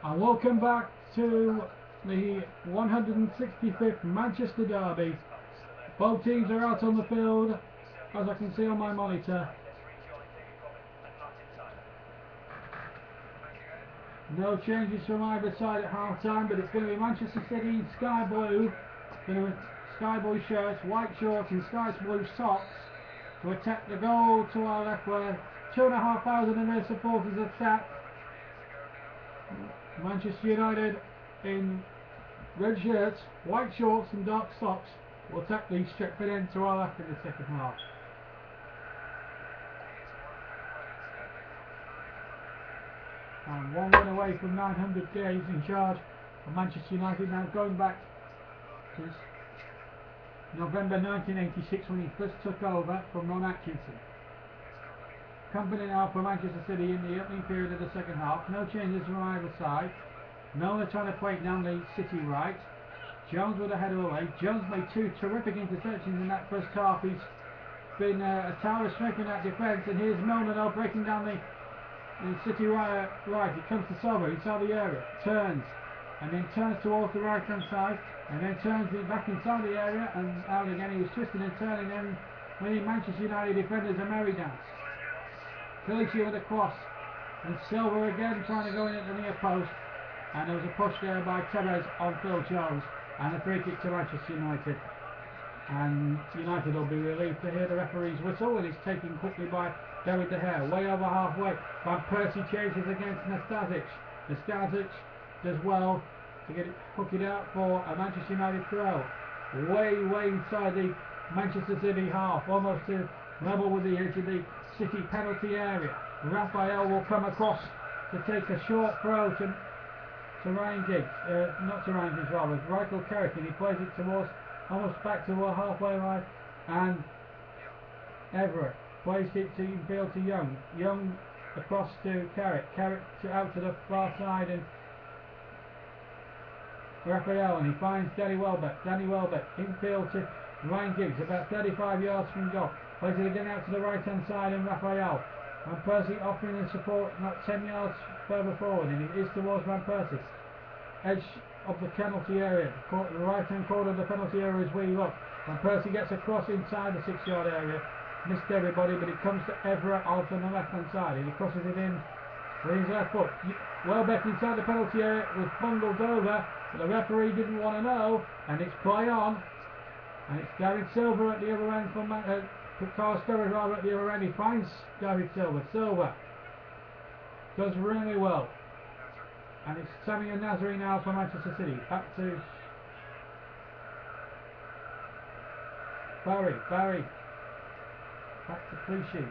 And welcome back to the 165th Manchester Derby. Both teams are out on the field, as I can see on my monitor. No changes from either side at half time, but it's going to be Manchester City sky blue, sky blue shirts, white shorts and sky blue socks to attack the goal to our left, where 2,500 of their supporters have sat. Manchester United in red shirts, white shorts and dark socks will attack the Stretford end to our left in the second half. And one win away from 900 days in charge of Manchester United, now going back to November 1986 when he first took over from Ron Atkinson. Company now for Manchester City in the opening period of the second half. No changes from either side. Miller trying to play down the City right. Jones with a header away. Jones made two terrific interceptions in that first half. He's been a tower of strength in that defence. And here's Milner now breaking down the City right. He comes to Silva inside the area. Turns. And then turns towards the right hand side. And then turns it back inside the area. And out again. He was twisting and turning. And winning Manchester United defenders a merry dance. Clichy with a cross, and Silva again trying to go in at the near post, and there was a push there by Tevez on Phil Jones, and a free kick to Manchester United. And United will be relieved to hear the referee's whistle, and it's taken quickly by David De Gea, way over halfway. Van Persie changes against Nastasic. Nastasic does well to hook it out for a Manchester United throw. Way inside the Manchester City half, almost to level with the edge of the City penalty area. Raphael will come across to take a short throw to Ryan Giggs, not to Ryan Giggs rather, Michael Carrick, and he plays it towards, almost back to a halfway line, and Everett plays it to infield to Young. Young across to Carrick. Carrick out to the far side, and Raphael, and he finds Danny Welbeck. Danny Welbeck infield to Ryan Giggs, about 35 yards from goal. Plays it again out to the right hand side, and Raphael. Van Persie offering the support not 10 yards further forward, and it is towards Van Persie. Edge of the penalty area, the right hand corner of the penalty area is where you look. Van Persie gets across inside the 6-yard area. Missed everybody, but it comes to Everett out on the left hand side, and he crosses it in with his left foot. Welbeck inside the penalty area was bungled over, but the referee didn't want to know, and it's play on. And it's David Silva at the other end from Carl Sturridge rather at the other end. He finds David Silva. Silva does really well. And it's Sammy and Nasri now for Manchester City. Back to Barry. Back to Clichy.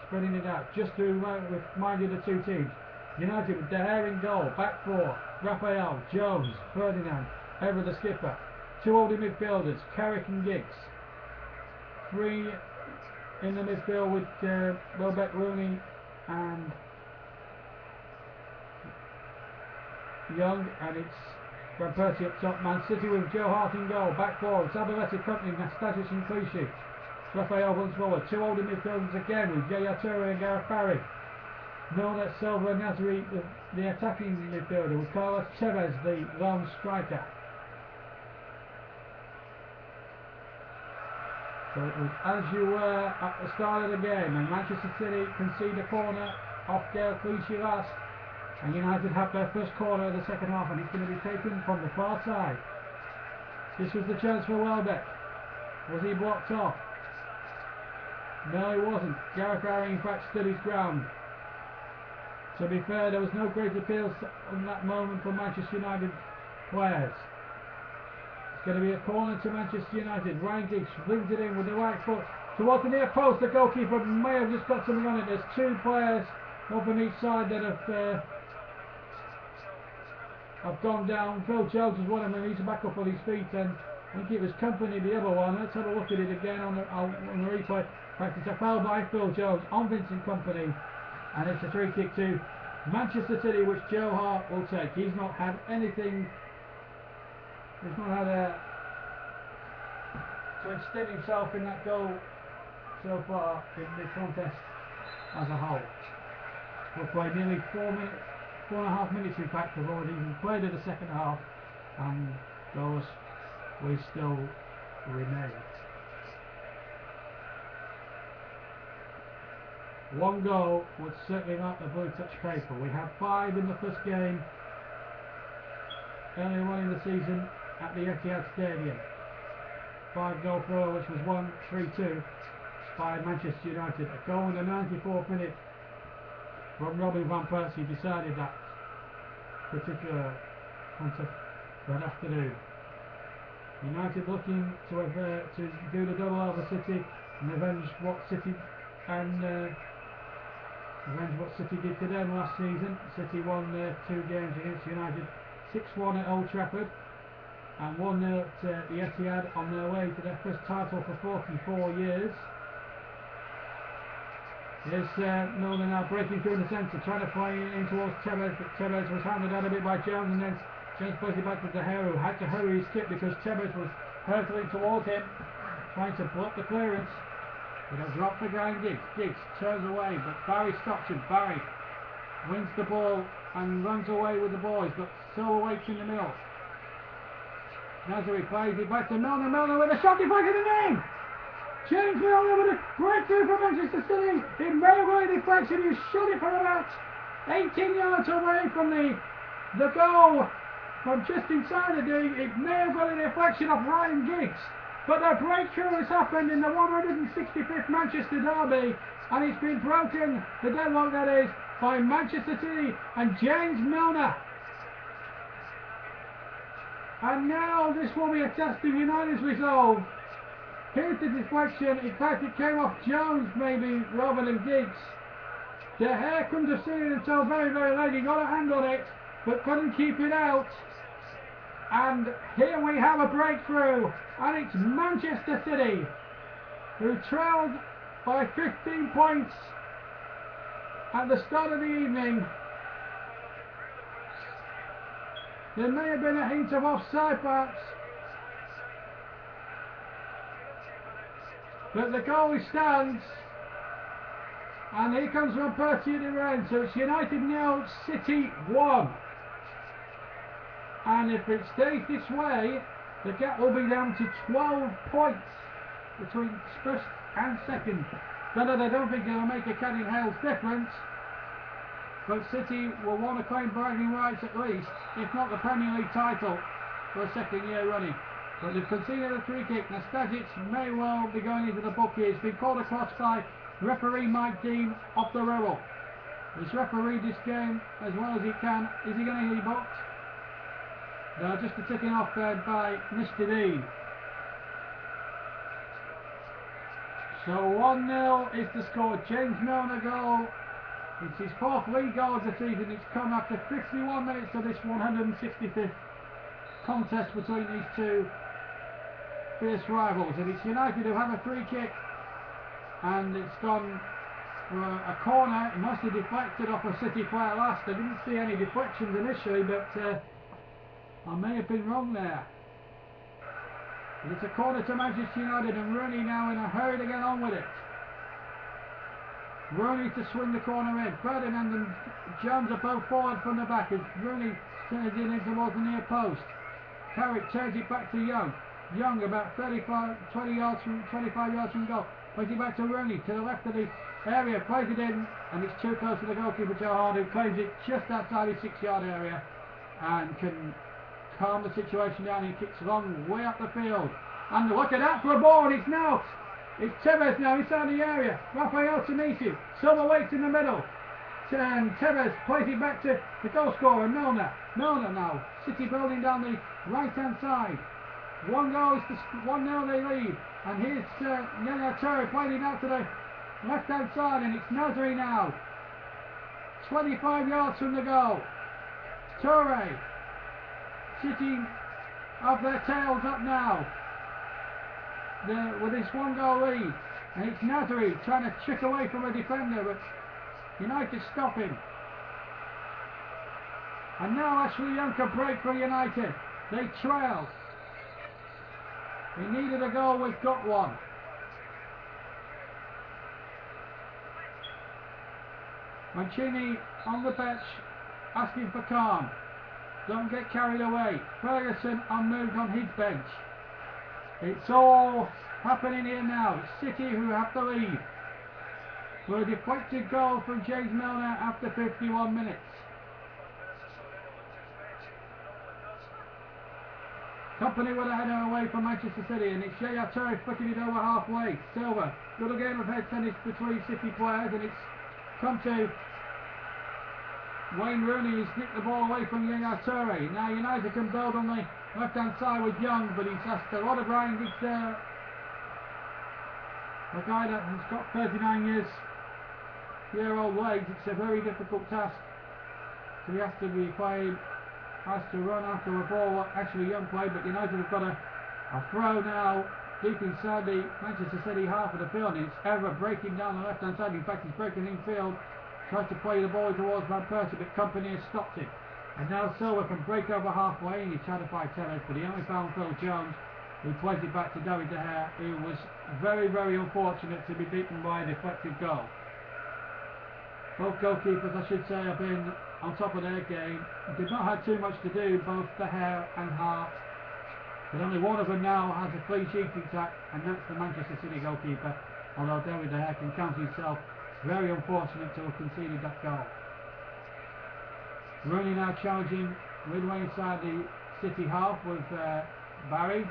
Spreading it out just to remind you the two teams. United with De Gea in goal. Back four. Raphael, Jones, Ferdinand, Everett the skipper. Two holding midfielders, Carrick and Giggs. Three in the midfield with Welbeck, Rooney and Young, and it's Van Persie up top. Man City with Joe Hart in goal. Back four, Zabaleta company, Nastasic and Clichy. Raphael runs forward. Two holding midfielders again with Yaya Toure and Gareth Barry. Milner, Silva and Nasri, the attacking midfielder, with Carlos Tevez, the lone striker. So it was as you were at the start of the game, and Manchester City concede a corner off Gael Clichy last, and United have their first corner of the second half, and it's going to be taken from the far side. This was the chance for Welbeck. Was he blocked off? No, he wasn't. Gareth Barry in fact stood his ground. To be fair, there was no great appeals in that moment for Manchester United players. It's going to be a corner to Manchester United. Ryan Giggs brings it in with the right foot towards the near post. The goalkeeper may have just got something on it. There's two players, one from each side, that have gone down. Phil Jones was one of them. He's back up on his feet, and I think it was Company the other one. Let's have a look at it again on the replay. Practice a foul by Phil Jones on Vincent Company, and it's a free kick to Manchester City, which Joe Hart will take. He's not had anything. He's not had to extend himself in that goal so far in the contest as a whole. We'll play nearly 4 4.5 minutes in fact have already been played in the second half, and those will still remain. One goal would certainly not the blue touch paper. We had 5 in the first game earlier on in the season at the Etihad Stadium. 5-goal throw, which was 1-3-2 by Manchester United. A goal in the 94th minute from Robin van Persie decided that particular contest that afternoon. United looking to do the double over City and avenge what City did to them last season. City won their 2 games against United, 6-1 at Old Trafford and 1-0 at the Etihad, on their way to their first title for 44 years. Here's Milner now breaking through in the centre, trying to play in towards Tevez, but Tevez was handed out a bit by Jones, and then Jones plays it back to De Gea, who had to hurry his kick because Tevez was hurtling towards him, trying to block the clearance. But a drop for Guy Giggs. Giggs turns away, but Barry stops him. Barry wins the ball and runs away with the boys, but still awaits in the middle. Nazari plays it back to Milner. Milner with a shot deflected in. James Milner with a breakthrough for Manchester City. It may have been a deflection. He shot it from about 18 yards away from the goal, from just inside the D. It may have been a deflection of Ryan Giggs. But the breakthrough has happened in the 165th Manchester derby, and it's been broken, the deadlock that is, by Manchester City and James Milner. And now this will be a test of United's resolve. Here's the deflection. In fact, it came off Jones maybe rather than Giggs. De Gea couldn't have seen it until very, very late. He got a hand on it, but couldn't keep it out. And here we have a breakthrough, and it's Manchester City, who trailed by 15 points at the start of the evening. There may have been a hint of offside perhaps, but the goal stands, and here comes Van Persie at the end. So it's United 0, City 1. And if it stays this way, the gap will be down to 12 points between first and second. I don't think it'll make a Canning Hales difference, but City will want to claim bragging rights at least, if not the Premier League title, for a second year running. But they've conceded a free kick. Nastasic may well be going into the book here. It's been called across by referee Mike Dean off the rural. He's refereed this game as well as he can. Is he going to get booked? No, just a ticking off there by Mr. Dean. So 1-0 is the score. James Milner goal. It's his 4th league goal of the season. It's come after 51 minutes of this 165th contest between these two fierce rivals. And it's United who have a free kick, and it's gone for a corner. It must have deflected off a City player last. I didn't see any deflections initially, but I may have been wrong there. But it's a corner to Manchester United, and Rooney now in a hurry to get on with it. Rooney to swing the corner in. Ferdinand and Jones are both forward from the back as Rooney turns it in towards the near post. Carrick turns it back to Young. Young about 25 yards from goal. Plays it back to Rooney to the left of the area. Plays it in, and it's too close to the goalkeeper Joe Hart, who claims it just outside his 6-yard area and can calm the situation down. He kicks long way up the field, and look at that for a ball. It's Tevez now inside the area. Rafael Tanisi, Silva waits in the middle, and Tevez plays it back to the goal scorer Milner. Milner now, City building down the right hand side. 1-0 they lead, and here's Yaya Toure playing it out to the left hand side, and it's Nazari now, 25 yards from the goal. Toure, City have their tails up now with this 1-goal lead, and it's Nazari trying to chick away from a defender, but United stop him. And now Ashley Young can break for United. They trail. We needed a goal, we've got one. Mancini on the bench asking for calm. Don't get carried away. Ferguson moved on his bench. It's all happening here now. It's City who have the lead. For a deflected goal from James Milner after 51 minutes. Company with a header away from Manchester City, and it's Yaya Toure flicking it over halfway. Silva, good game of head tennis between City players, and it's come to Wayne Rooney. He's nicked the ball away from Yaya Toure. Now United can build on the left hand side with Young, but he's asked a lot of Ryan. It's a guy that has got 39-year-old legs. It's a very difficult task. So he has to be playing, has to run after a ball, actually Young play, but United have got a throw now deep inside the Manchester City half of the field, and it's Ever breaking down the left hand side. In fact, he's breaking infield, tries to play the ball towards Van Persie, but Company has stopped it. And now Silva can break over halfway, and he's trying to fight Tellez, but he only found Phil Jones, who plays it back to David De Gea, who was very, very unfortunate to be beaten by a deflected goal. Both goalkeepers, I should say, have been on top of their game. Did not have too much to do, both De Gea and Hart. But only one of them now has a clean sheet intact, and that's the Manchester City goalkeeper. Although David De Gea can count himself very unfortunate to have conceded that goal. Rooney now challenging midway inside the City half with Barry.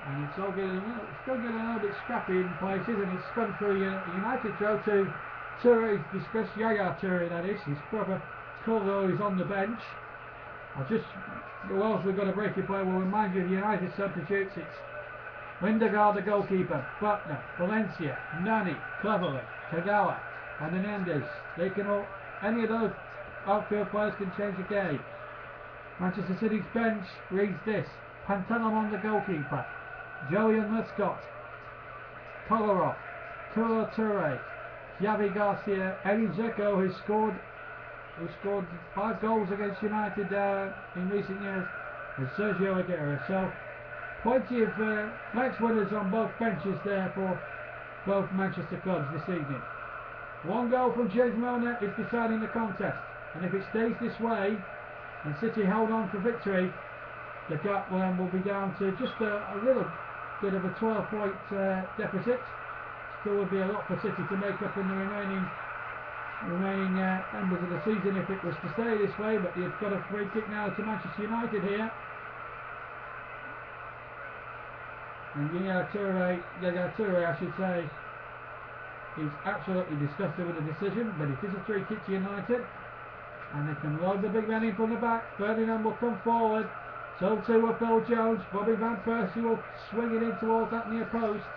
And it's all getting still getting a little bit scrappy in places, and it's spun through United throw to Toure's discuss Yaya Toure, that is. His brother Coldo is on the bench. Who else we've got to break your play? We'll remind you of the United substitutes. It's Lindegaard, the goalkeeper, Butner, Valencia, Nani, Cleverly, Kagawa, and Hernandez. They can all, any of those outfield players can change the game. Manchester City's bench reads this: Pantelimon, the goalkeeper, Julian Lescott, Kolarov, Kolo Toure, Javi Garcia, Edin Dzeko, who scored 5 goals against United in recent years, and Sergio Aguero. So plenty of match winners on both benches there for both Manchester clubs this evening. One goal from James Milner is deciding the contest, and if it stays this way and City hold on for victory, the gap will be down to just a little bit of a 12-point deficit. Still would be a lot for City to make up in the remaining members of the season if it was to stay this way, but you've got a free kick now to Manchester United here. And Yaya Toure, I should say, is absolutely disgusted with the decision, but it is a free kick to United, and they can load the big man in from the back. Ferdinand will come forward, so too will Phil Jones. Bobby Van Persie will swing it in towards that near post,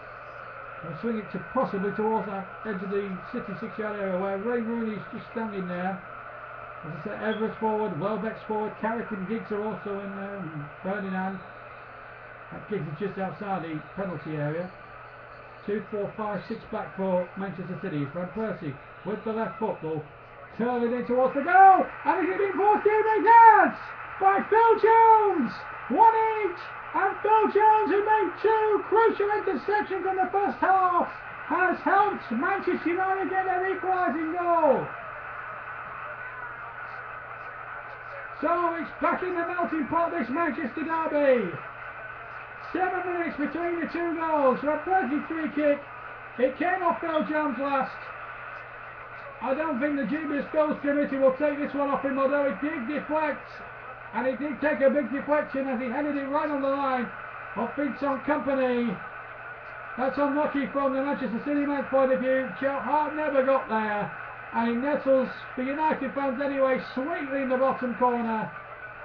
and swing it to possibly towards that edge of the City 6-yard area where Ray Rooney is just standing there. As I said, Everett's forward, Welbeck's forward, Carrick and Giggs are also in there, and Ferdinand. That Giggs is just outside the penalty area. 2, 4, 5, 6 back for Manchester City. Van Persie with the left foot will turn it in towards the goal, and it's been forced in yards by Phil Jones. 1 each. And Phil Jones, who made 2 crucial interceptions in the first half, has helped Manchester United get their equalising goal. So it's back in the melting pot, this Manchester derby. 7 minutes between the 2 goals. Van Persie free kick. It came off Phil Jones last. I don't think the dubious goals committee will take this one off him, although it did deflect. And he did take a big deflection as he headed it right on the line of Vincent Kompany. That's unlucky from the Manchester City man's point of view. Joe Hart never got there, and he nettles, for United fans anyway, sweetly in the bottom corner.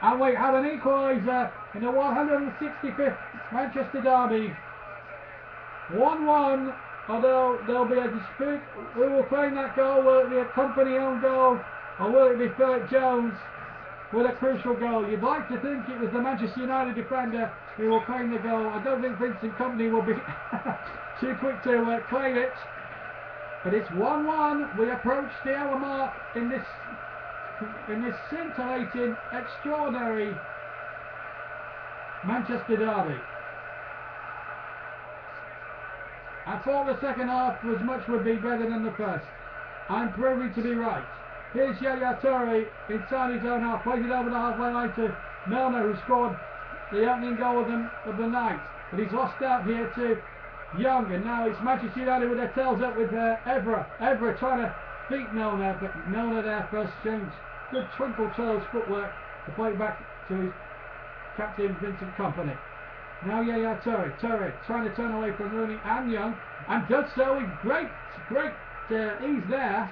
And we have an equaliser in the 165th Manchester derby. 1-1, although there'll be a dispute. Who will claim that goal? Will it be a Kompany own goal, or will it be Philip Jones with a crucial goal? You'd like to think it was the Manchester United defender who will claim the goal. I don't think Vincent Kompany will be too quick to claim it. But it's 1-1. We approach the hour mark in this scintillating, extraordinary Manchester derby. I thought the second half was much would be better than the first. I'm proving to be right. Here's Yaya Toure inside his own half, plays it over the halfway line to Milner, who scored the opening goal of the night. But he's lost out here to Young, and now it's Manchester United with their tails up with Evra. Evra trying to beat Milner, but Milner there first shows good twinkle toes footwork to play back to his captain Vincent Kompany. Now Yaya Toure trying to turn away from Rooney and Young, and does so with great ease there.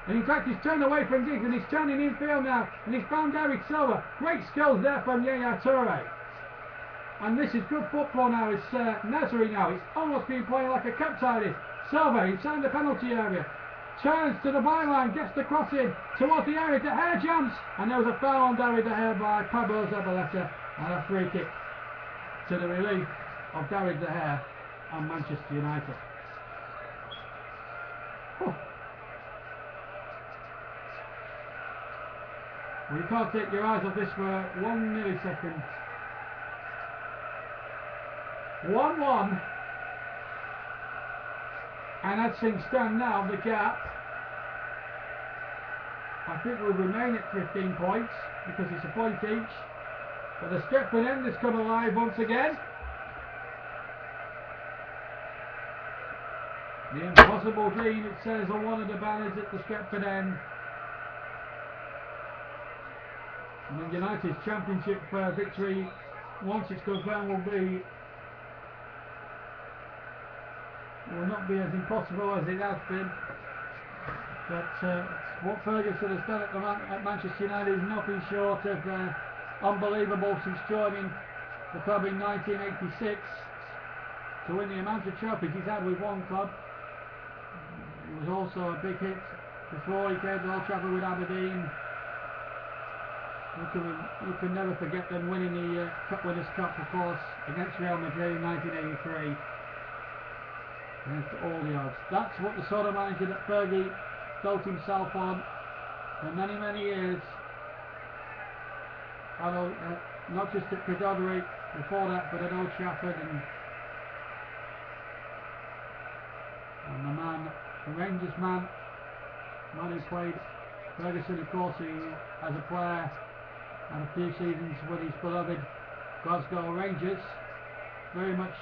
And in fact he's turned away from Diggs and he's turning infield now, and he's found David Silva. Great skills there from Yaya Toure. And this is good football now. It's Nasri now. It's almost been playing like a cup tie this. Silva inside the penalty area. Turns to the byline, gets the cross in towards the area. De Gea jumps, and there was a foul on David De Gea by Pablo Zabaleta, and a free kick to the relief of David De Gea and Manchester United. Oh. Well, you can't take your eyes off this for 1 millisecond. 1-1, and as things stand now, the gap, I think, will remain at 15 points because it's a point each. But the Stretford end has come alive once again. The impossible dream, it says on one of the banners at the Stretford end. And United's championship victory, once it's confirmed, will not be as impossible as it has been. But what Ferguson has done at Manchester United is nothing short of unbelievable since joining the club in 1986 to win the amount of trophies he's had with one club. It was also a big hit before he came to Old Trafford with Aberdeen. You can never forget them winning the Cup Winners' Cup, of course, against Real Madrid in 1983. Against all the odds. That's what the sort of manager that Fergie built himself on for many, many years. Not just at Cadbury before that, but at Old Trafford, and the man, the Rangers man who played Ferguson, of course, who as a player had a few seasons with his beloved Glasgow Rangers. Very much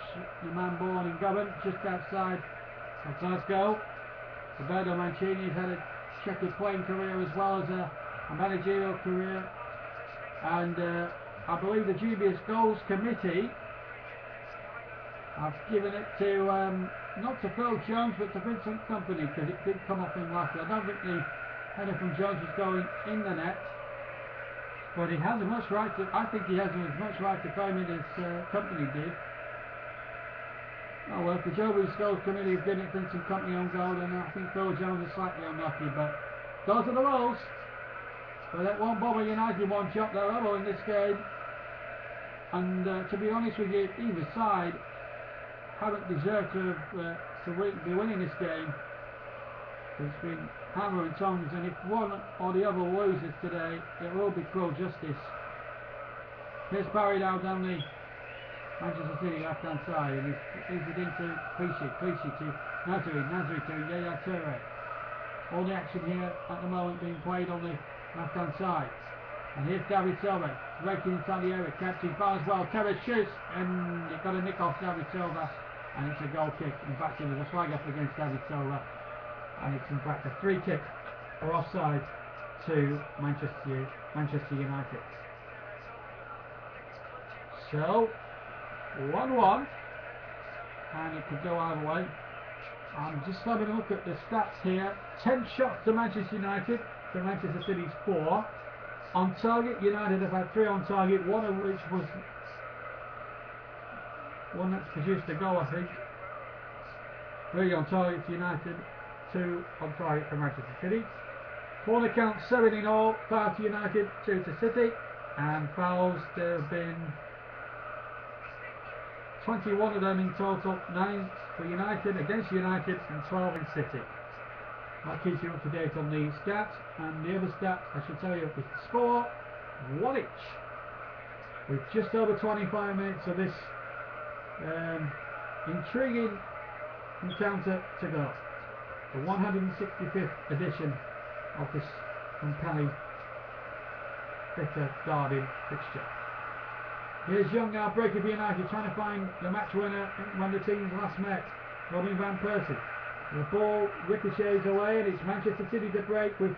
the man born in Govan, just outside of Glasgow. Roberto Mancini has had a checkered playing career as well as a managerial career. And I believe the dubious goals committee have given it to, not to Phil Jones, but to Vincent Kompany, because it did come off him last year. I don't think the header from Jones was going in the net. But he has as much right to, I think he has as much right to claim it as Kompany did. Oh well, if the Jovi's Goals Committee have given it Vincent Kompany on goal, then I think Phil Jones is slightly unlucky, but those are the rules. But that won't bother United one shot, they're level in this game. And to be honest with you, either side haven't deserved to be winning this game. It's been hammer and tongs, and if one or the other loses today, it will be cruel justice. Here's Barry now down the Manchester City left hand side, and he's it into Clichy to Nasri to Yaya Toure. All the action here at the moment being played on the left hand side. And here's David Silva, raking inside the area, catches ball as well. Tevez shoots, and it got a nick off David Silva, and it's a goal kick. In fact, it was a flag up against David Silva, and it's in fact a free kick or offside to Manchester United. So 1-1, and it could go either way. I'm just having a look at the stats here. 10 shots to Manchester United, to Manchester City's 4. On target, United have had 3 on target, one of which was one that's produced a goal, I think. 3 on target to United, 2 on target for Manchester City. Corner count 7 in all, 5 to United, 2 to City, and fouls there have been 21 of them in total, 9 for United, against United, and 12 in City. That keeps you up to date on the stats, and the other stats I should tell you is the score, 1 each, with just over 25 minutes of this intriguing encounter to go. The 165th edition of this compelling, bitter Derby fixture. Here's Young now, breaker for United, trying to find the match winner when the teams last met, Robin van Persie. The ball ricochets away, and it's Manchester City to break with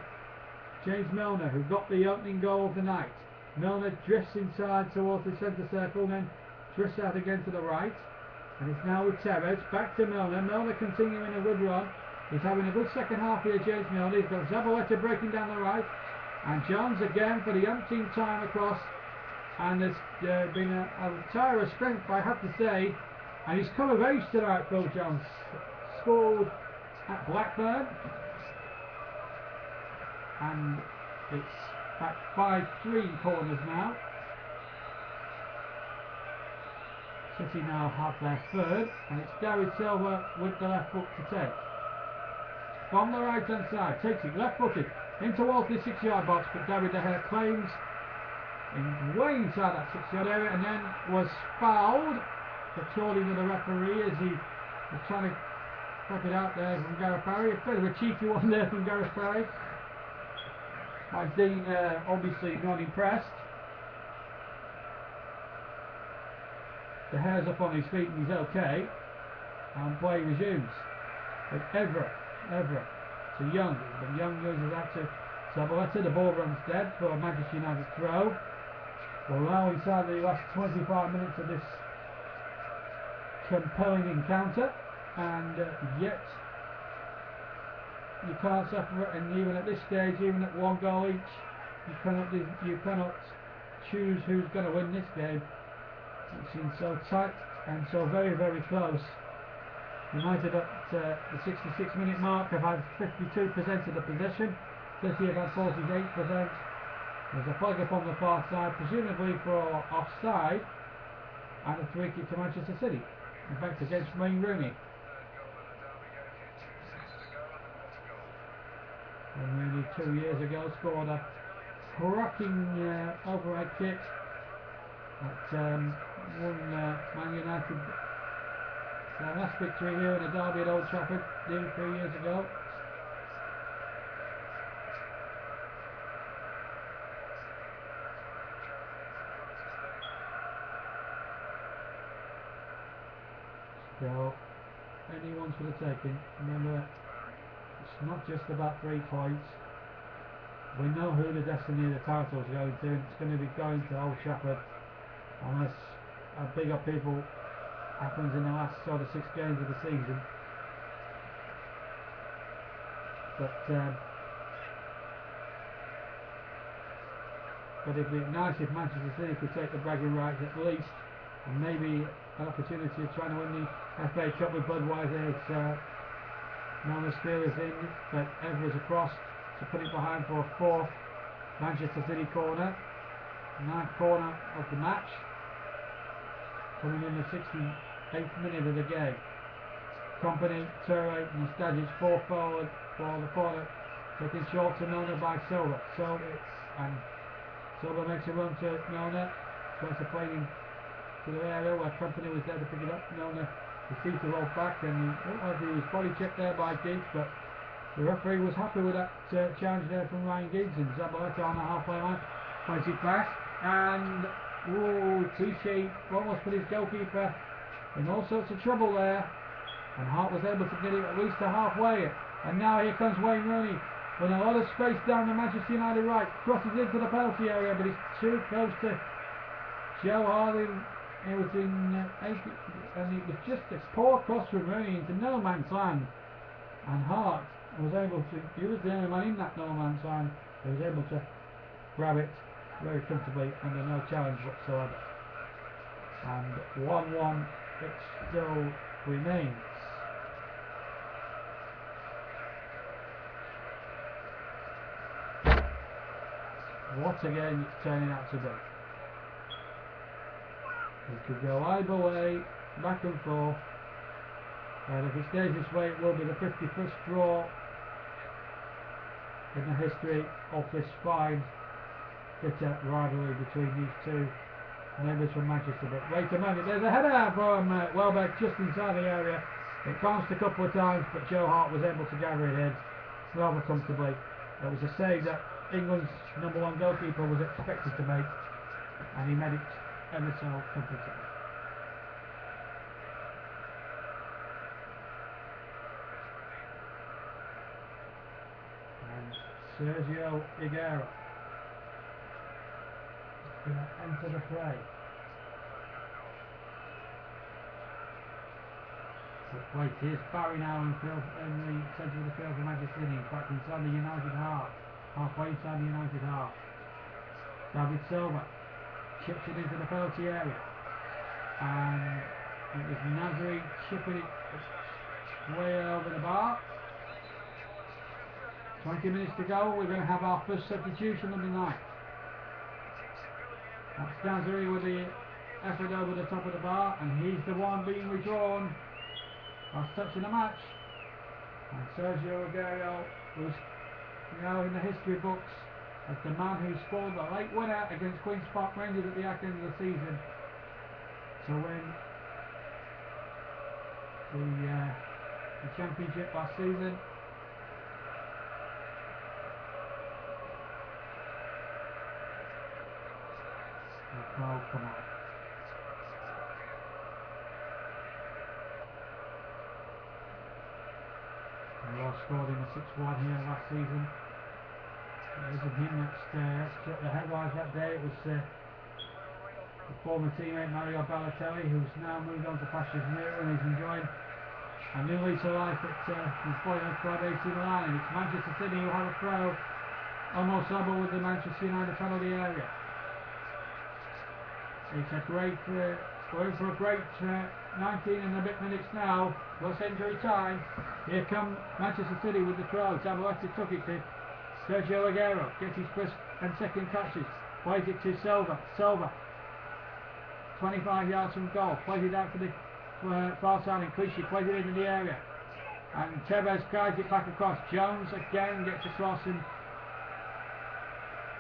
James Milner, who got the opening goal of the night. Milner drifts inside towards the centre circle, then drifts out again to the right. And it's now with Tevez, back to Milner. Milner continuing a good run. He's having a good second half here, James Milner. He's got Zabaleta breaking down the right. And Johns again for the umpteenth time across. And there's been a tire of strength, I have to say. And he's come of age tonight, Phil Johns. Scored at Blackburn. And it's at 5-3 corners now. City now have their third, and it's David Silva with the left foot to take. From the right hand side, takes it left footed in towards the 6-yard box, but David De Gea claims way inside that 6-yard area, and then was fouled, according to the referee, as he was trying to pop it out there from Gareth Barry. A bit of a cheeky one there from Gareth Barry. By Dean obviously not impressed. De Gea's up on his feet and he's okay, and play resumes. But Everett to Young, but Young loses that to Zabaleta. The ball runs dead for a Manchester United throw. We're now inside the last 25 minutes of this compelling encounter, and yet you can't separate, and even at this stage, even at 1 goal each, you cannot choose who's going to win this game. It seems so tight and so very, very close. United at the 66-minute mark have had 52% of the possession. City have had 48%. There's a flag up on the far side, presumably for offside, and a free kick to Manchester City. In fact, against Wayne Rooney. And Rooney 2 years ago scored a cracking overhead kick at won Man United their last victory here in a derby at Old Trafford nearly 3 years ago. So anyone's for the taking. Remember, it's not just about 3 points. We know who the destiny of the title is going to. It's going to be going to Old Trafford, unless a big upheaval happens in the last sort of 6 games of the season. But it'd be nice if Manchester City could take the bragging rights at least, and maybe an opportunity of trying to win the FA Cup with Budweiser. It's Milner Steelers in, but Evra's across to put it behind for a 4th Manchester City corner. 9th corner of the match, coming in the 68th minute of the game. Company, Toure, Mustajic 4 forward for the corner, taken short to Milner by Silva. And Silva makes a run to Milner, tries to play him to the area where Company was there to pick it up. Milner received the roll back, and he looked like he was body checked there by Giggs, but the referee was happy with that challenge there from Ryan Giggs, and Zabaleta on the halfway line plays it back, and Clichy almost put his goalkeeper in all sorts of trouble there, and Hart was able to get it at least to halfway. And now here comes Wayne Rooney with a lot of space down the Manchester United right, crosses into the penalty area, but he's too close to Joe Harding. It was in 80, and it was just a poor cross from Rooney into no man's land, and Hart was able to, he was the only man in that no man's land, he was able to grab it very comfortably under no challenge whatsoever. And 1-1 it still remains. What a game it's turning out to be. It could go either way, back and forth, and if it stays this way it will be the 51st draw in the history of this fine bitter rivalry between these two neighbours from Manchester. But wait a minute, there's a header from Welbeck just inside the area. It bounced a couple of times, but Joe Hart was able to gather it in rather comfortably. It was a save that England's #1 goalkeeper was expected to make, and he made it ever so comfortably. And Sergio Aguero is going to enter the fray. Wait, here's Barry now in the centre of the field for Manchester City. In fact, inside the United half. Halfway inside the United half. David Silva chips it into the penalty area. And it was Nasri chipping it way over the bar. 20 minutes to go. We're going to have our first substitution of the night. That's Nasri with the effort over the top of the bar, and he's the one being withdrawn. Last touch of the match, and Sergio Aguero was now in the history books as the man who scored the late winner against Queen's Park Rangers at the end of the season to win the championship last season. Oh, come on. Ross scored in the 6-1 here last season. It wasn't him that struck the headlines that day. It was the former teammate Mario Balotelli, who's now moved on to pastures new and is enjoying a new lease of life at his boyhood club AC Milan. And it's Manchester City who have a throw almost level with the Manchester United penalty area. It's a great, we're in for a great 19 and a bit minutes now, plus injury time. Here come Manchester City with the throw. Zabaleta took it to Sergio Aguero, gets his first and second touches, plays it to Silva. 25 yards from goal, plays it out to the far side, and Clichy plays it into the area. And Tevez guides it back across. Jones again gets across and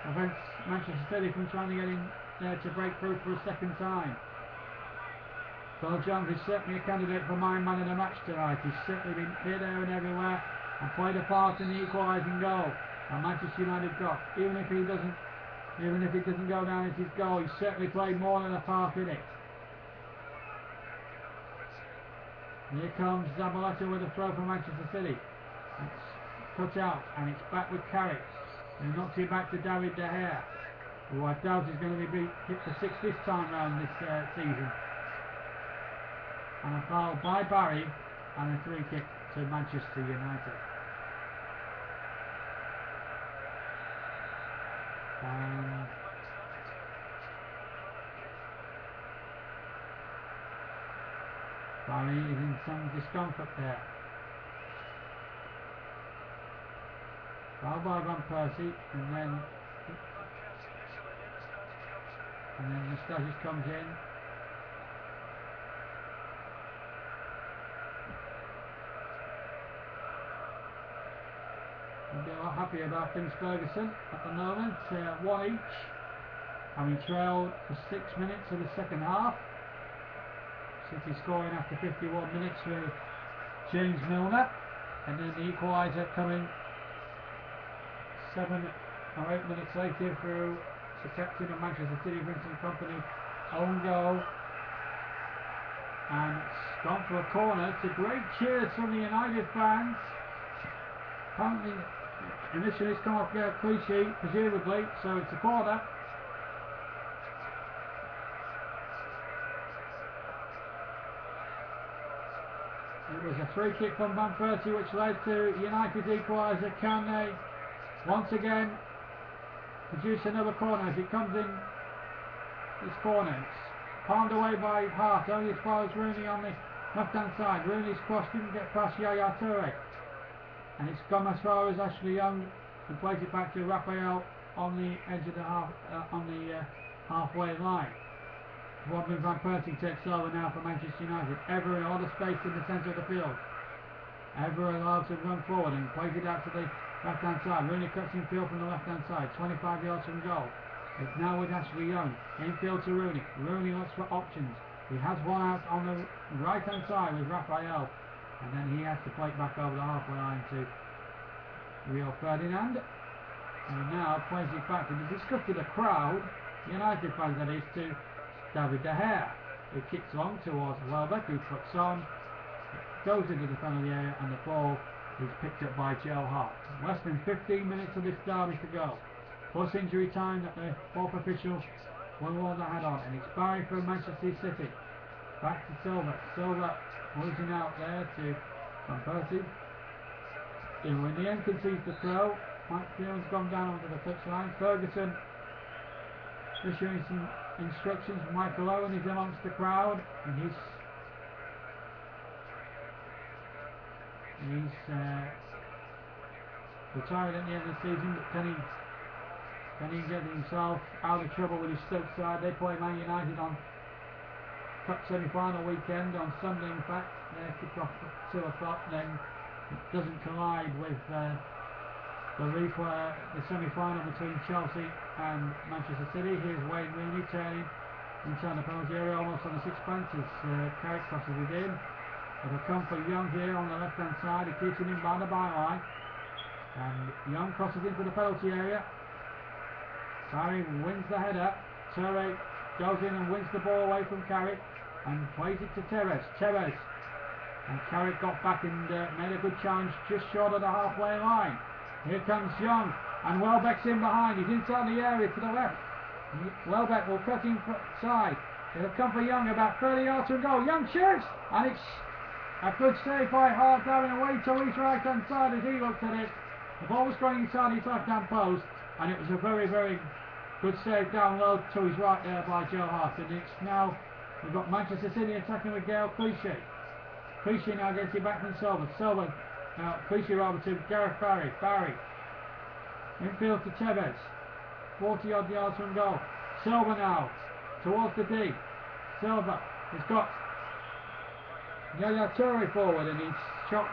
prevents Manchester City from trying to get in there to break through for a second time. Phil Jones is certainly a candidate for my man of the match tonight. He's certainly been here, there and everywhere and played a part in the equalising goal that Manchester United got. Even if it doesn't go down as his goal, he's certainly played more than a part in it. Here comes Zabaleta with a throw for Manchester City. It's cut out and it's back with Carrick, who knocks it back to David De Gea, who I doubt is going to be hit for 6 this time round this season. And a foul by Barry and a free kick to Manchester United. And Barry is in some discomfort there. Foul by Van Persie, and then Mustaches comes in. I'll be a lot happier about things, Ferguson, at the moment. 1 each, having trailed for 6 minutes of the second half. City scoring after 51 minutes with James Milner, and then the equaliser coming 7 or 8 minutes later through the captain of Manchester City, Vincent Kompany, own goal. And it's gone for a corner. It's a great cheers from the United fans. Apparently, initially it's come off Clichy, presumably, so it's a corner. It was a free kick from Van Persie which led to United's equaliser. Can they once again produce another corner as it comes in this corner? It's palmed away by Hart, only as far as Rooney on the left hand side. Rooney's cross didn't get past Yaya Toure, and it's gone as far as Ashley Young, and plays it back to Raphael on the edge of the halfway line. Robin Van Persie takes over now for Manchester United. Ever a lot of space in the centre of the field. Ever allowed to run forward and plays it out to the left hand side. Rooney cuts in field from the left hand side, 25 yards from goal. It's now with Ashley Young. Infield to Rooney. Rooney looks for options. He has one out on the right hand side with Raphael, and then he has to play it back over the halfway line to Rio Ferdinand. who now plays it back in the disgusted crowd, United fans that is, to David De Gea. It kicks long towards Welbeck, who puts on, goes into the penalty area, and the ball is picked up by Joe Hart. Less than 15 minutes of this derby to go. Plus injury time that the fourth official will hold that head on, and it's Barry from Manchester City. Back to Silva. Silva losing out there to Van Persie, who in the end concedes the throw. Mike Field's gone down onto the touchline. Ferguson issuing some instructions. Michael Owen is amongst the crowd, and he's retired at the end of the season, but can he get himself out of trouble with his Stoke side? They play Man United on Cup semi-final weekend on Sunday. In fact, they kick off at 2 o'clock. Then it doesn't collide with the replay, the semi-final between Chelsea and Manchester City. Here's Wayne Rooney turning inside the penalty area, almost on the sixpence as Carrick crosses it in. It'll come for Young here on the left-hand side. He keeps it in by the byline, and Young crosses into the penalty area. Barry wins the header. Toure goes in and wins the ball away from Carrick and plays it to Tevez. And Carrick got back and made a good challenge just short of the halfway line. Here comes Young, and Welbeck's in behind. He's inside the area to the left. Welbeck will cut inside. It'll come for Young about 30 yards from goal. Young shoots, and it's a good save by Hart down away to his right hand side as he looked at it. The ball was going inside his left hand post, and it was a very, very good save down low to his right there by Joe Hart. And it's now, we've got Manchester City attacking with Gael Clichy. Clichy now gets it back from Silva. Clichy rather to Gareth Barry. Barry infield to Tevez. 40 odd yards from goal. Silva now towards the D. Silva has got Yaya Toure forward, and his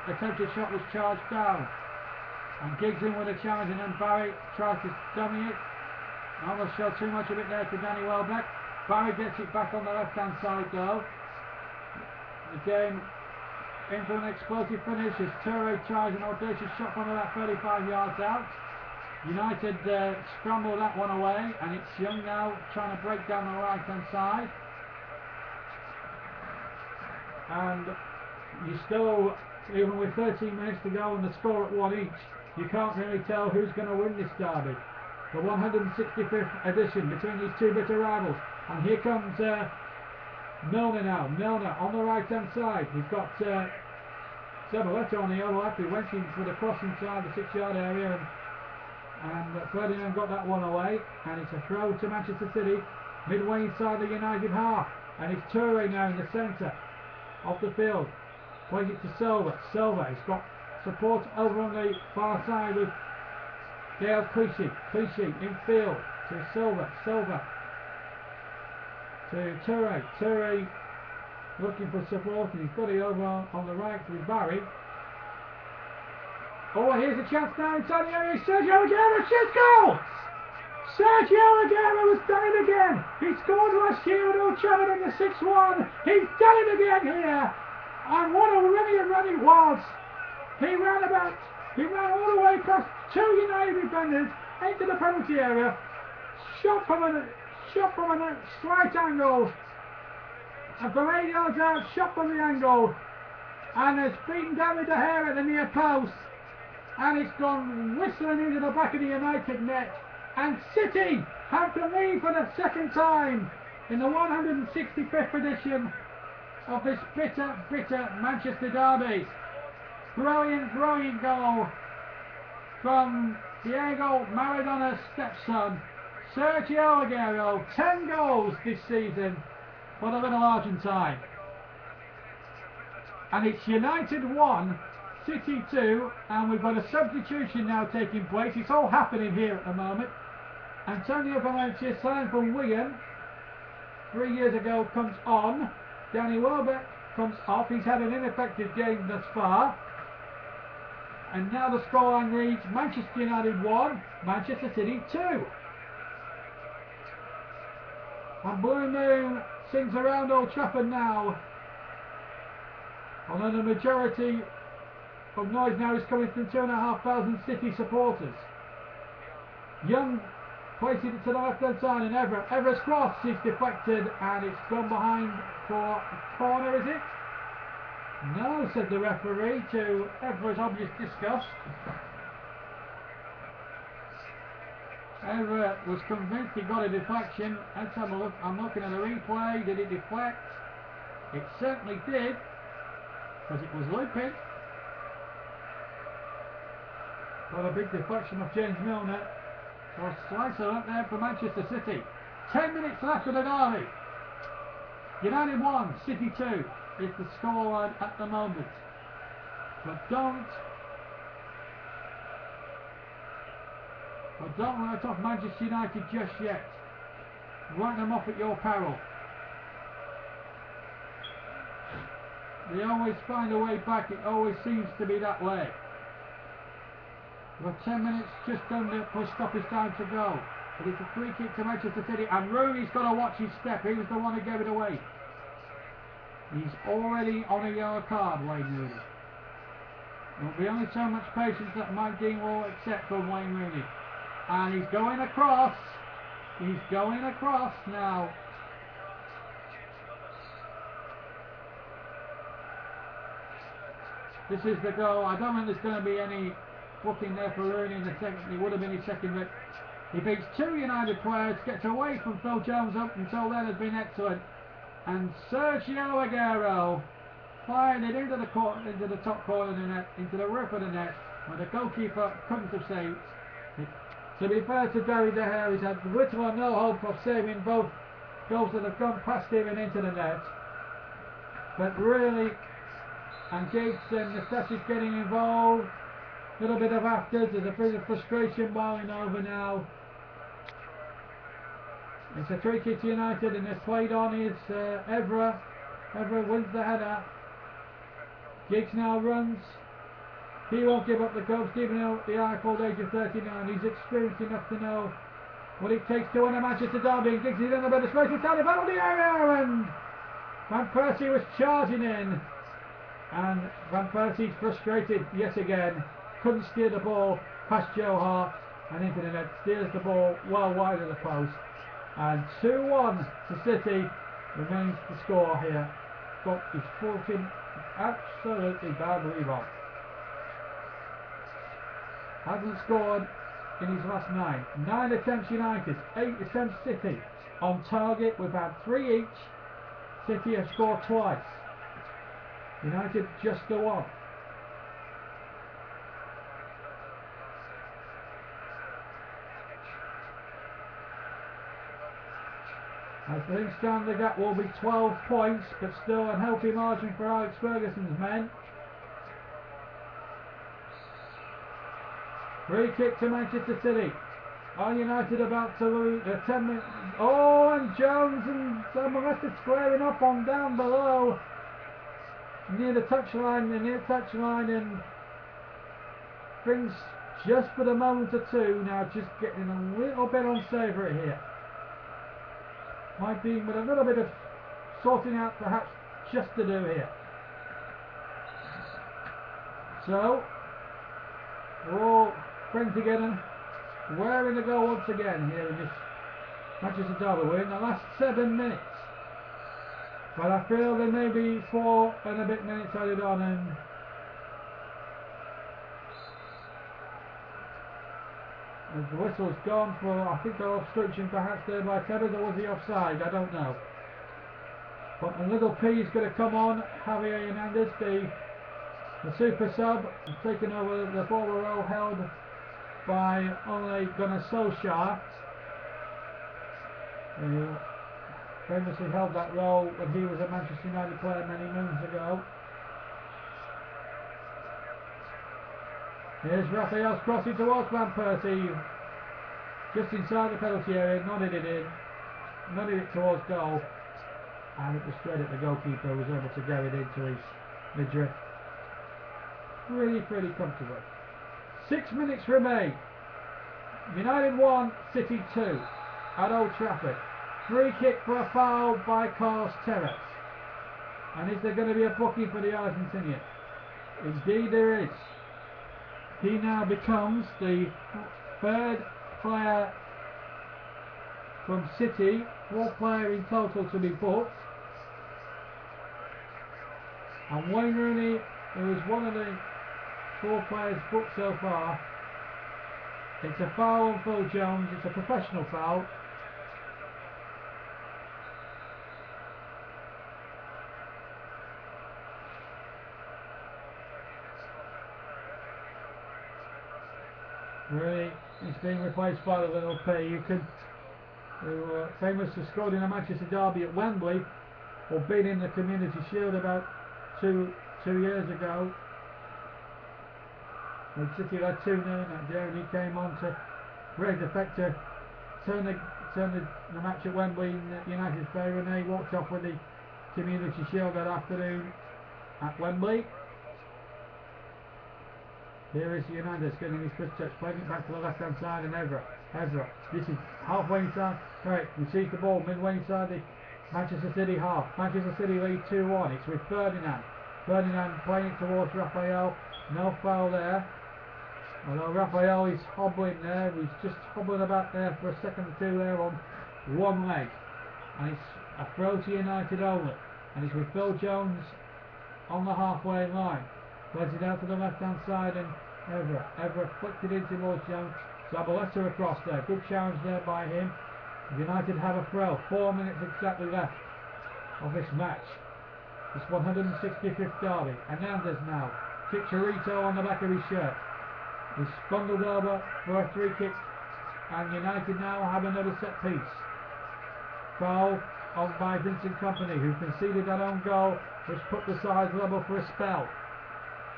attempted shot was charged down. And Giggs in with a challenge, and then Barry tries to dummy it. Almost showed too much of it there to Danny Welbeck. Barry gets it back on the left hand side though. The game in for an explosive finish as Toure tries an audacious shot from about 35 yards out. United scramble that one away, and it's Young now trying to break down the right hand side. And you still, even with 13 minutes to go and the score at 1 each, you can't really tell who's going to win this derby. The 165th edition between these two bitter rivals. And here comes Milner now. Milner on the right hand side. He's got Zabaleta on the overlap. He went in for the cross inside the 6-yard area, and Ferdinand got that one away, and it's a throw to Manchester City midway inside the United half, and it's Toure now in the centre of the field. Plays it to Silva. Silva has got support over on the far side with Gael Clichy. Clichy in field to Silva. Silva to Toure. Toure looking for support, and he's got it over on the right with Barry. Oh, here's a chance now inside the area. Sergio Aguero shoots goal! Sergio Aguero has done it again. He scored last year at Old Trafford in the 6-1. He's done it again here. And what a run it was. He ran all the way past 2 United defenders into the penalty area. Shot from a slight angle. And from 8 yards out, shot from the angle. And has beaten David De Gea at the near post. And it's gone whistling into the back of the United net. And City have the lead for the second time in the 165th edition of this bitter Manchester derby. Brilliant goal from Diego Maradona's stepson, Sergio Aguero. 10 goals this season for the little Argentine. And it's United 1, City 2, and we've got a substitution now taking place. It's all happening here at the moment. Antonio Valencia, signed from Wigan 3 years ago, comes on. Danny Welbeck comes off. He's had an ineffective game thus far. And now the scoreline reads Manchester United 1, Manchester City 2. And Blue Moon sings around Old Trafford now. Although the majority of noise now is coming from 2,500 City supporters. Young places it to the left hand side, and Evra's cross is deflected, and it's gone behind for a corner, is it? No, said the referee, to Evra's obvious disgust. Evra was convinced he got a deflection. Let's have a look. I'm looking at the replay. Did it deflect? It certainly did, because it was looping. Got a big deflection of James Milner. So a slicer up there for Manchester City. 10 minutes left of the derby. United 1, City 2 is the scoreline at the moment. But don't write off Manchester United just yet. Write them off at your peril. They always find a way back. It always seems to be that way. We've got 10 minutes just under for stoppage time to go. But it's a free kick to Manchester City, and Rooney's got to watch his step. He was the one who gave it away. He's already on a yellow card, Wayne Rooney. There'll be only so much patience that Mike Dean will accept from Wayne Rooney. And he's going across. He's going across now. This is the goal. I don't think there's going to be any booking there for Rooney in the second. He would have been his second, but he beats two United players, gets away from Phil Jones. Up until then has been excellent. And Sergio Aguero fired it into the top corner of the net, into the roof of the net, where the goalkeeper couldn't have saved it. To be fair to David De Gea, he's had little or no hope of saving both goals that have gone past him and into the net. But really, and Gates and Nastasi's getting involved. A little bit of afters, there's a bit of frustration boiling over now. It's a free kick to United, and it's played on is Evra. Evra wins the header. Giggs now runs. He won't give up the ghost even at the high-old age of 39. He's experienced enough to know what it takes to win a Manchester derby. Giggs is in a bit of space inside the penalty area, and Van Persie was charging in. And Van Persie's frustrated yet again. Couldn't steer the ball past Joe Hart and into the net. Steers the ball well wide of the post. And 2-1 to City remains the score here. Got his fortune absolutely badly wrong. Hasn't scored in his last 9. 9 attempts United, 8 attempts City. On target, we've had 3 each. City have scored twice. United just the one. As things stand, the gap will be 12 points, but still a healthy margin for Alex Ferguson's men. Free kick to Manchester City. Are United about to lose 10 minutes? Oh, and Jones and Molester squaring up on down below. Near the touchline, and things just for the moment or two now just getting a little bit unsavoury here. Might be with a little bit of sorting out perhaps just to do here. So we're all friends again, wearing the goal once again here in this Manchester derby. We're in the last 7 minutes, but I feel there may be 4 and a bit minutes added on, and as the whistle's gone for, I think they're obstruction perhaps there by Tevez, or was he offside? I don't know. But a little P is going to come on. Javier Hernandez, the super sub, has taken over the forward role held by Ole Gunnar Solskjaer, who famously held that role when he was a Manchester United player many moons ago. Here's Raphael's crossing towards Van Persie, just inside the penalty area, nodded it towards goal, and it was straight at the goalkeeper, who was able to get it into his midriff. Pretty comfortably. 6 minutes remain. United 1, City 2 at Old Trafford. Free kick for a foul by Carlos Tevez. And is there going to be a booking for the Argentinian? Indeed there is. He now becomes the third player from City, 4th player in total to be booked. And Wayne Rooney, who is one of the 4 players booked so far. It's a foul on Phil Jones, it's a professional foul. Rooney is being replaced by the little P, who were famous for scoring in a Manchester derby at Wembley, or being in the Community Shield about two years ago. When City led 2-0 that day, and he came on to great effect to turn the match at Wembley in United's favour, and they walked off with the Community Shield that afternoon at Wembley. Here is United getting his first touch, playing it back to the left hand side, and Evra, this is halfway inside, right, receives the ball midway inside the Manchester City half. Manchester City lead 2-1, it's with Ferdinand playing it towards Raphael, no foul there, although Raphael is hobbling there, he's just hobbling about there for a second or two there on one leg, and it's a throw to United only, and it's with Phil Jones on the halfway line. Plays it out to the left hand side, and Evra flicked it in towards Jones. Zabaleta across there, good challenge there by him. United have a throw, 4 minutes exactly left of this match. This 165th derby. Hernandez now, Chicharito on the back of his shirt. He's bundled over for a free kick, and United now have another set piece. Foul on by Vincent Kompany, who conceded that own goal, which put the sides level for a spell.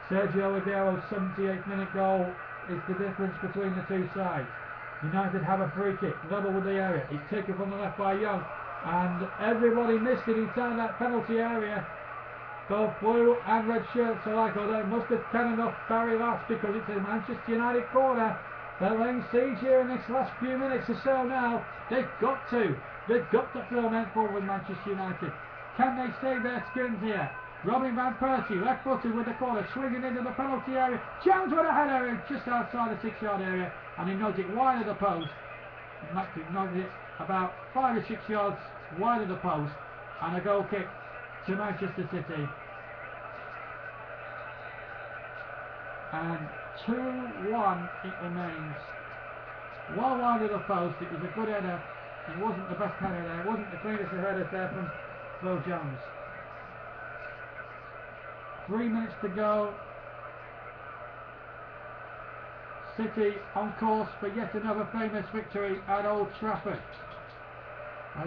Sergio Aguero's 78th minute goal is the difference between the two sides. United have a free kick, level with the area. It's taken from the left by Young, and everybody missed it inside that penalty area. Both blue and red shirts alike, although they must have cannoned off Barry last because it's a Manchester United corner. They're laying siege here in this last few minutes or so now. They've got to fill men forward with Manchester United. Can they save their skins here? Robin Van Persie, left footed with the corner, swinging into the penalty area. Jones with a header just outside the 6-yard area, and he nods it wide of the post. He nods it about 5 or 6 yards wide of the post, and a goal kick to Manchester City. And 2-1 it remains. Well wide of the post, it was a good header. It wasn't the best header there, it wasn't the cleanest of headers there from Phil Jones. 3 minutes to go. City on course for yet another famous victory at Old Trafford. As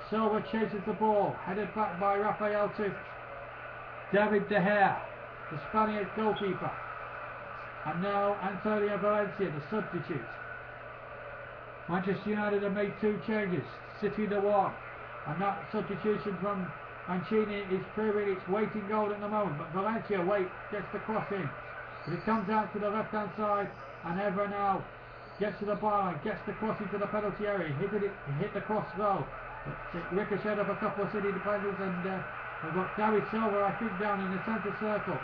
Silva chases the ball, headed back by Raphael to David De Gea, the Spaniard goalkeeper. And now Antonio Valencia, the substitute. Manchester United have made 2 changes, City the 1, and that substitution from Mancini is proving its weight in gold at the moment, but Valencia gets the cross in, but it comes out to the left hand side, and Evra now gets to the byline, gets the cross into the penalty area, hit the cross low, it ricocheted off a couple of City defenders, and we've got David Silva I think down in the centre circle.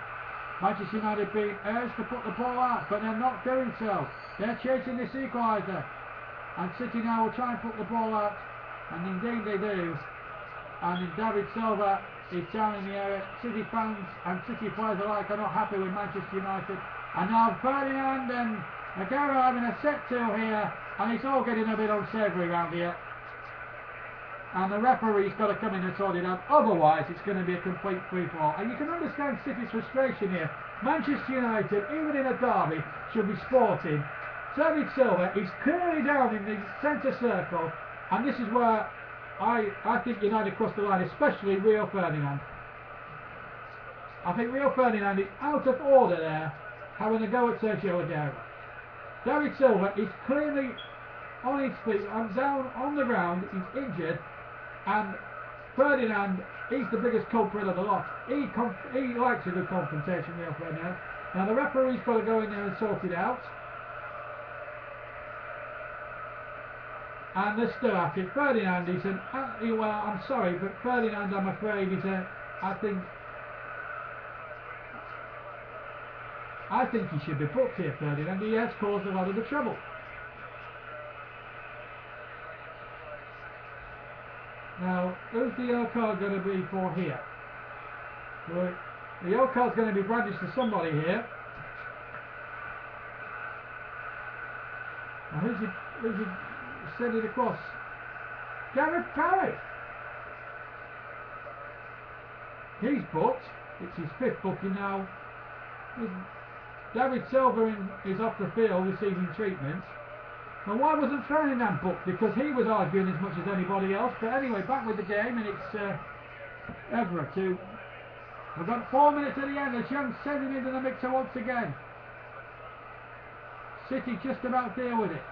Manchester United being urged to put the ball out, but they're not doing so. They're chasing this equaliser, and City now will try and put the ball out, and indeed they do. And David Silva is down in the area. City fans and City players alike are not happy with Manchester United. And now Ferdinand and Aguero having a set to here, and it's all getting a bit unsavoury around here. And the referee's got to come in and sort it out, otherwise it's going to be a complete free-for-all. And you can understand City's frustration here. Manchester United, even in a derby, should be sporting. David Silva is clearly down in the centre circle, and this is where I think United crossed the line, especially Rio Ferdinand. I think Rio Ferdinand is out of order there, having a go at Sergio Aguero. David Silva is clearly on his feet, down on the ground, he's injured, and Ferdinand, he's the biggest culprit of the lot. He likes a good confrontation, Rio Ferdinand. Now the referee's got to go in there and sort it out. And they're still at it. Ferdinand is well, I'm sorry, but Ferdinand, I'm afraid, is I think he should be booked here, Ferdinand. He has caused a lot of the trouble. Now, who's the yellow card going to be for here? Well, the yellow card's going to be brandished to somebody here. Now, who's he send it across? Gareth Barrett! He's booked. It's his 5th booking now. David Silva is off the field receiving treatment. And why wasn't Ferdinand booked? Because he was arguing as much as anybody else. But anyway, back with the game, and it's Evra to... We've got 4 minutes at the end. As Young sending into the mixer once again. City just about deal with it.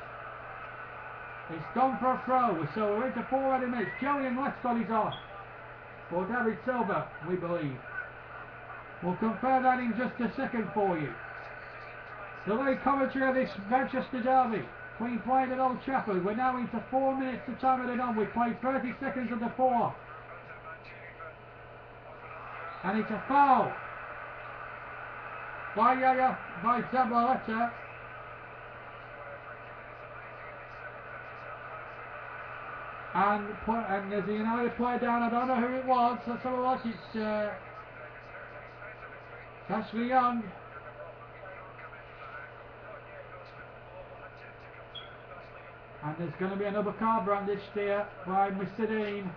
It's gone for a throw, so we're into 4 ready minutes. Julian Lescott is off for David Silva, we believe. We'll confirm that in just a second for you. The late commentary of this Manchester derby between playing at Old Trafford. We're now into 4 minutes to time it on. We've played 30 seconds of the 4. And it's a foul by Zabaleta. And there's a United player down. I don't know who it was. Let's have a look. It's Ashley Young. And there's going to be another card brandished here by Mr. Dean.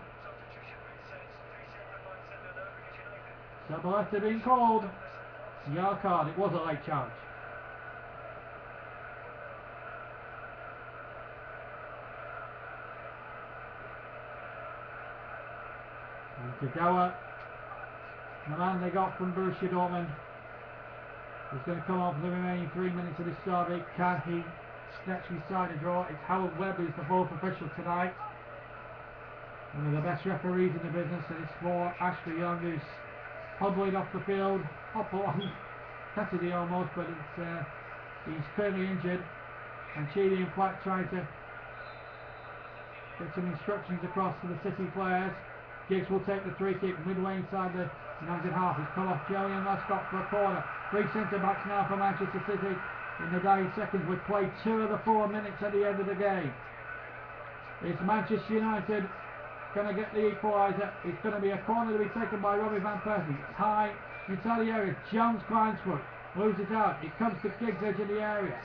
Zabaleta being called. Yellow card. It was a late charge. And Kagawa, the man they got from Borussia Dortmund, is going to come off the remaining 3 minutes of this derby. Can he snatch his side and draw? It's Howard Webb who's the 4th official tonight. One of the best referees in the business, and it's for Ashley Young, who's hobbling off the field, hop along, Cassidy almost, but it's he's clearly injured, and Chidi and Platt trying to get some instructions across to the City players. Giggs will take the free kick midway inside the United half. He's pulled off Julian Lescott for a corner. 3 centre backs now for Manchester City in the dying seconds. We've played 2 of the 4 minutes at the end of the game. It's Manchester United going to get the equaliser. It's going to be a corner to be taken by Robbie Van Persie. It's high inside the area. Jones grinds for it. Loses out. It comes to Giggs edge of the area.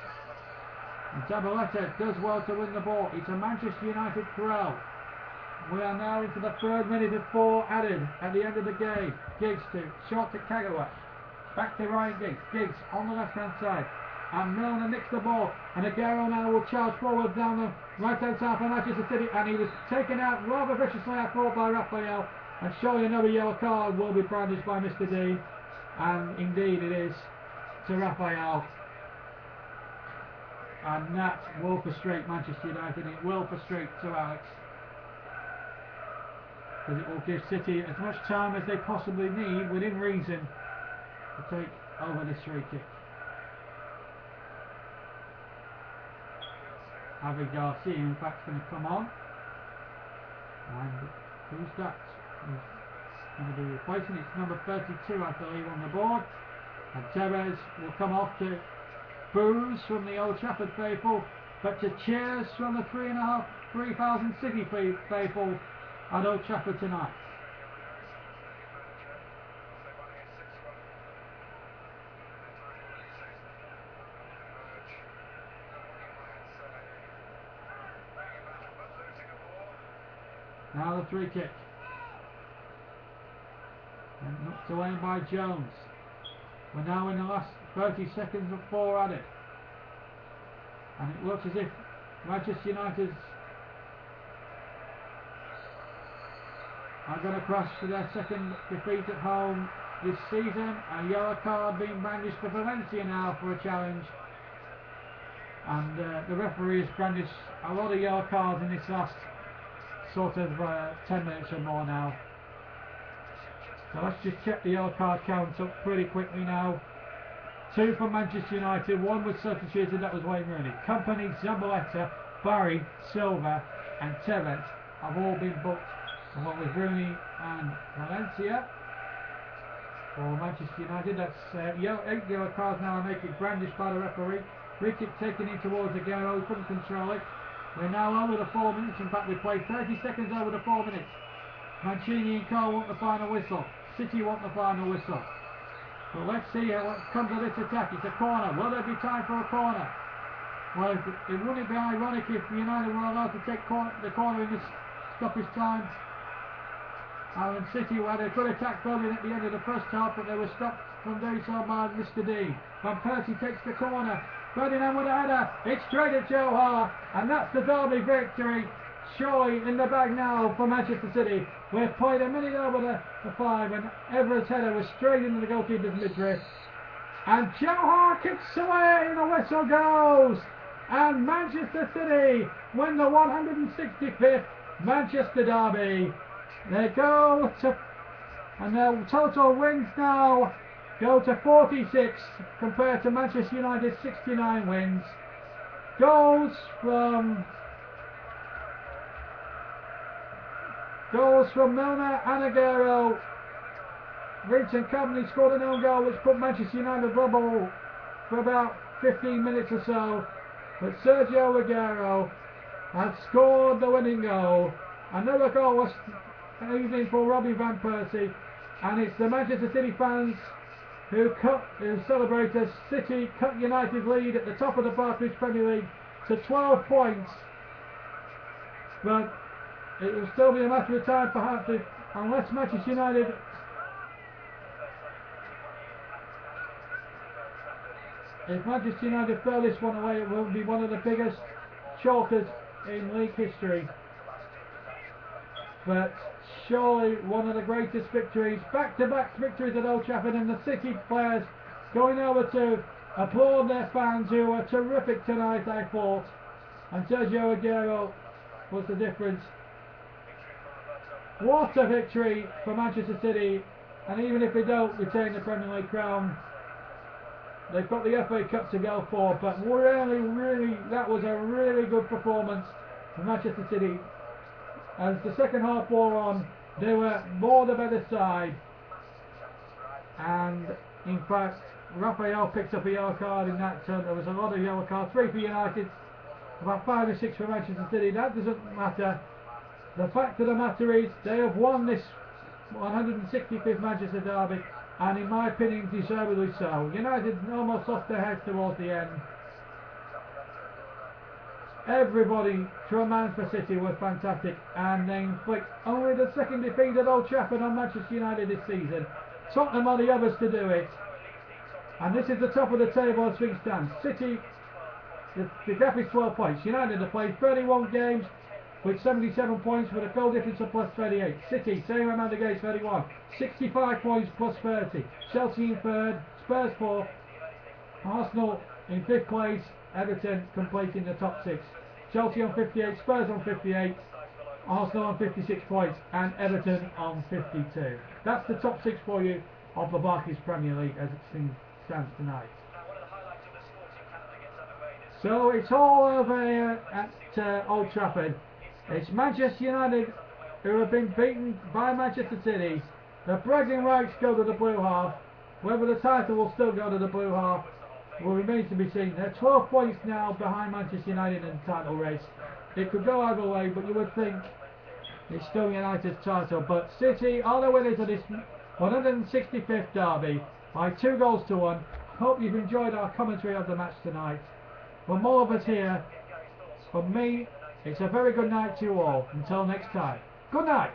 And Zabaleta does well to win the ball. It's a Manchester United throw. We are now into the 3rd minute of 4 added at the end of the game. Giggs short to Kagawa. Back to Ryan Giggs. Giggs on the left hand side. And Milner nicks the ball. And Aguero now will charge forward down the right hand side for Manchester City. And he was taken out rather viciously, I thought, by Raphael. And surely another yellow card will be brandished by Mr. Dean. And indeed it is to Raphael. And that will frustrate Manchester United. It will frustrate Sir Alex. Because it will give City as much time as they possibly need, within reason, to take over this free kick. Javi Garcia, in fact, is going to come on. And who's that? Who's going to be replacing? It's number 32, I believe, on the board. And Tevez will come off to boos from the Old Trafford faithful, but to cheers from the 3,000 City faithful at Old Trafford tonight. Now the free kick. And knocked away by Jones. We're now in the last 30 seconds of 4 added. And it looks as if Manchester United's are going to crash to their 2nd defeat at home this season. A yellow card being brandished for Valencia now for a challenge. And the referee has brandished a lot of yellow cards in this last sort of 10 minutes or more now. So let's just check the yellow card count up pretty quickly now. 2 for Manchester United, 1 was substituted, that was Wayne Rooney. Company, Zabaleta, Barry, Silva and Tevez have all been booked, along with Rooney and Valencia for Manchester United. That's 8 yellow cards now, make it brandished by the referee. Free kick taken in towards Aguero, he couldn't control it. We're now over the 4 minutes. In fact, we played 30 seconds over the 4 minutes. Mancini and Cole want the final whistle. City want the final whistle. But let's see what comes of this attack. It's a corner. Will there be time for a corner? Well, it wouldn't be ironic if United were allowed to take the corner in this stoppage time. And City had a good attack building at the end of the first half, but they were stopped from doing so by Mr. D. Van Persie takes the corner. Ferdinand with a header. It's straight at Joe Hart, and that's the derby victory. Surely in the bag now for Manchester City. We've played a minute over the 5, and Everett's header was straight into the goalkeeper's midriff. And Joe Hart kicks away, and the whistle goes. And Manchester City win the 165th Manchester derby. They go to, and their total wins now go to 46 compared to Manchester United's 69 wins. Goals from Milner and Aguero. Vincent Company scored an own goal which put Manchester United bubble for about 15 minutes or so. But Sergio Aguero has scored the winning goal. Another goal was evening for Robbie Van Persie, and it's the Manchester City fans who celebrate as City cut United's lead at the top of the Barclays Premier League to 12 points. But it will still be a matter of time perhaps unless Manchester United throw this one away, it will be one of the biggest chalkers in league history. But surely one of the greatest victories, back-to-back victories at Old Trafford, and the City players going over to applaud their fans who were terrific tonight, I thought. And Sergio Aguero was the difference. What a victory for Manchester City, and even if they don't retain the Premier League crown, they've got the FA Cup to go for. But really, that was a really good performance for Manchester City. As the second half wore on, they were more the better side, and in fact Raphael picked up a yellow card in that turn. There was a lot of yellow cards, 3 for United, about 5 or 6 for Manchester City. That doesn't matter. The fact of the matter is they have won this 165th Manchester derby, and in my opinion deservedly so. United almost lost their heads towards the end. Everybody to a man for City was fantastic, and they inflict only the second defeat at Old Trafford on Manchester United this season. Tottenham are the others to do it, and this is the top of the table as things stand. City, the gap is 12 points. United have played 31 games with 77 points with a goal difference of plus 38. City, same amount of games, 31. 65 points plus 30. Chelsea in 3rd, Spurs 4th, Arsenal in 5th place, Everton completing the top 6. Chelsea on 58, Spurs on 58, Arsenal on 56 points, and Everton on 52. That's the top 6 for you of the Barclays Premier League as it stands tonight. So it's all over here at Old Trafford. It's Manchester United who have been beaten by Manchester City. The bragging rights go to the blue half. Whether the title will still go to the blue half will remain to be seen. They're 12 points now behind Manchester United in the title race. It could go either way, but you would think it's still United's title. But City are the winners of this 165th derby by 2 goals to 1. Hope you've enjoyed our commentary of the match tonight. From all of us here, from me, it's a very good night to you all. Until next time. Good night.